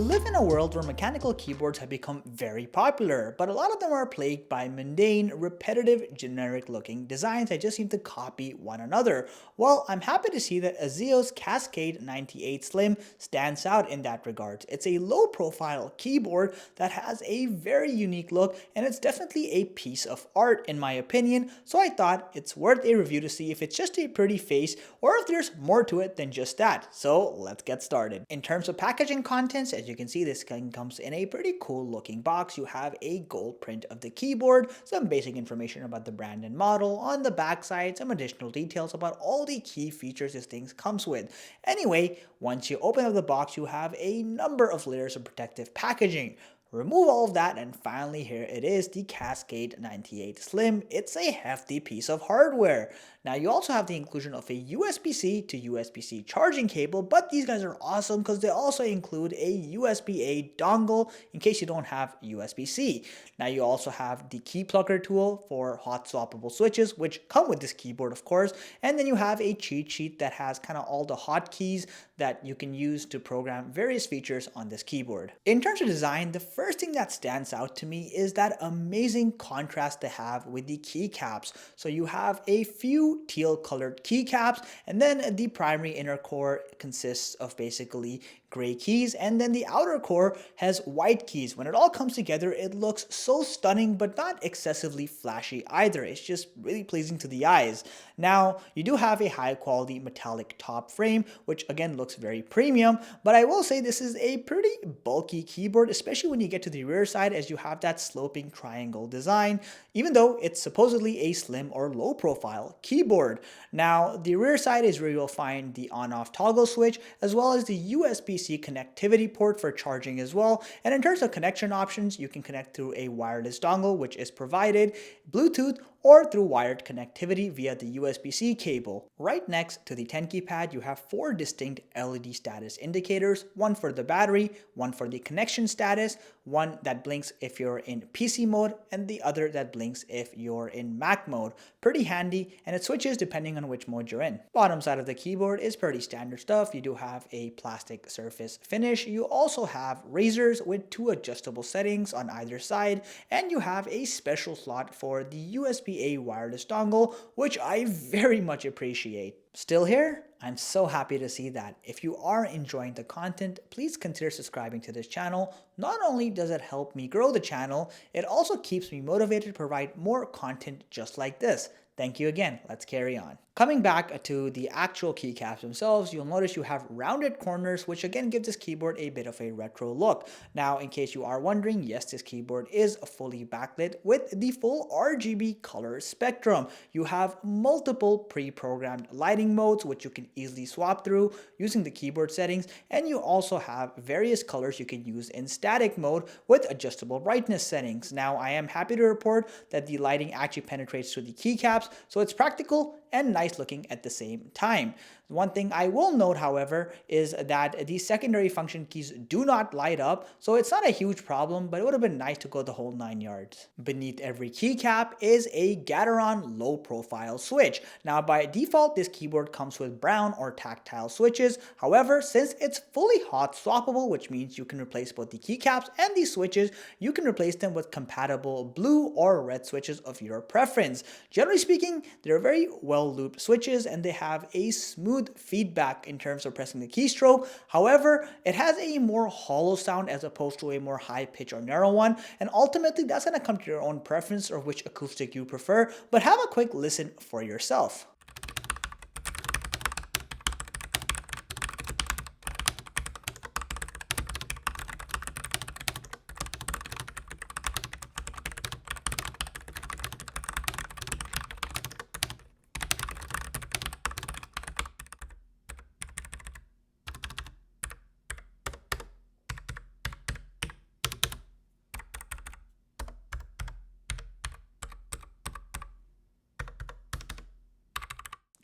live in a world where mechanical keyboards have become very popular, but a lot of them are plagued by mundane, repetitive, generic-looking designs that just seem to copy one another. Well, I'm happy to see that Azio's Cascade 98 Slim stands out in that regard. It's a low-profile keyboard that has a very unique look, and it's definitely a piece of art in my opinion, so I thought it's worth a review to see if it's just a pretty face or if there's more to it than just that. So let's get started. In terms of packaging contents, as you can see, this thing comes in a pretty cool looking box. You have a gold print of the keyboard, some basic information about the brand and model. On the back side, some additional details about all the key features this thing comes with. Anyway, once you open up the box, you have a number of layers of protective packaging. Remove all of that, and finally here it is, the Cascade 98 Slim. It's a hefty piece of hardware. Now you also have the inclusion of a USB-C to USB-C charging cable, but these guys are awesome because they also include a USB-A dongle in case you don't have USB-C. Now you also have the key plugger tool for hot swappable switches, which come with this keyboard of course, and then you have a cheat sheet that has kind of all the hotkeys that you can use to program various features on this keyboard. In terms of design, the first thing that stands out to me is that amazing contrast they have with the keycaps. So you have a few teal colored keycaps, and then the primary inner core consists of basically gray keys, and then the outer core has white keys. When it all comes together, it looks so stunning, but not excessively flashy either. It's just really pleasing to the eyes. Now, you do have a high quality metallic top frame, which again looks very premium, but I will say this is a pretty bulky keyboard, especially when you get to the rear side, as you have that sloping triangle design, even though it's supposedly a slim or low profile keyboard. Now, the rear side is where you'll find the on-off toggle switch, as well as the USB-C connectivity port for charging as well. And in terms of connection options, you can connect through a wireless dongle, which is provided, Bluetooth, or through wired connectivity via the USB-C cable. Right next to the 10 key pad, you have 4 distinct LED status indicators, one for the battery, one for the connection status, one that blinks if you're in PC mode, and the other that blinks if you're in Mac mode. Pretty handy, and it switches depending on which mode you're in. Bottom side of the keyboard is pretty standard stuff. You do have a plastic surface finish. You also have razors with 2 adjustable settings on either side, and you have a special slot for the USB-A wireless dongle, which I very much appreciate. Still here? I'm so happy to see that. If you are enjoying the content, please consider subscribing to this channel. Not only does it help me grow the channel, it also keeps me motivated to provide more content just like this. Thank you again. Let's carry on. Coming back to the actual keycaps themselves, you'll notice you have rounded corners, which again gives this keyboard a bit of a retro look. Now, in case you are wondering, yes, this keyboard is fully backlit with the full RGB color spectrum. You have multiple pre-programmed lighting modes, which you can easily swap through using the keyboard settings, and you also have various colors you can use in static mode with adjustable brightness settings. Now, I am happy to report that the lighting actually penetrates through the keycaps, so it's practical and nice looking at the same time. One thing I will note, however, is that these secondary function keys do not light up, so it's not a huge problem, but it would have been nice to go the whole 9 yards. Beneath every keycap is a Gateron low profile switch. Now, by default, this keyboard comes with brown or tactile switches. However, since it's fully hot swappable, which means you can replace both the keycaps and the switches, you can replace them with compatible blue or red switches of your preference. Generally speaking, they're very well looped switches, and they have a smooth feedback in terms of pressing the keystroke. However, it has a more hollow sound as opposed to a more high pitch or narrow one, and ultimately that's going to come to your own preference or which acoustic you prefer, but have a quick listen for yourself.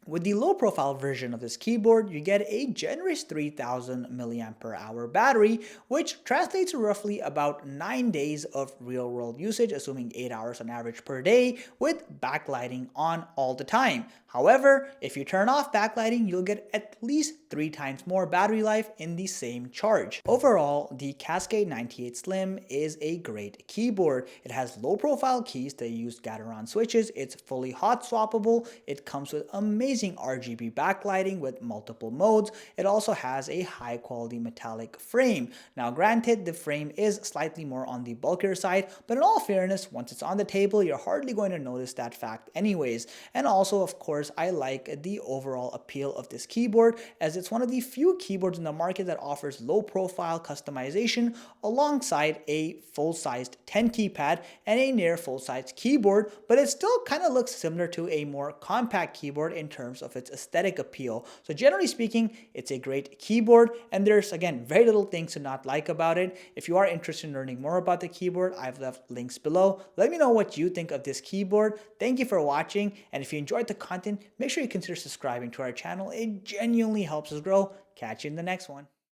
With the low profile version of this keyboard, you get a generous 3000 mAh battery, which translates to roughly about 9 days of real world usage, assuming 8 hours on average per day, with backlighting on all the time. However, if you turn off backlighting, you'll get at least 3 times more battery life in the same charge. Overall, the Cascade 98 Slim is a great keyboard. It has low profile keys that use Gateron switches, it's fully hot swappable, it comes with amazing RGB backlighting with multiple modes. It also has a high quality metallic frame. Now granted, the frame is slightly more on the bulkier side, but in all fairness, once it's on the table, you're hardly going to notice that fact anyways. And also, of course, I like the overall appeal of this keyboard, as it's one of the few keyboards in the market that offers low profile customization alongside a full-sized 10 keypad and a near full-sized keyboard, but it still kind of looks similar to a more compact keyboard in terms of its aesthetic appeal. So generally speaking, it's a great keyboard, and there's again very little things to not like about it. If you are interested in learning more about the keyboard, I've left links below. Let me know what you think of this keyboard. Thank you for watching, and if you enjoyed the content, make sure you consider subscribing to our channel. It genuinely helps us grow. Catch you in the next one.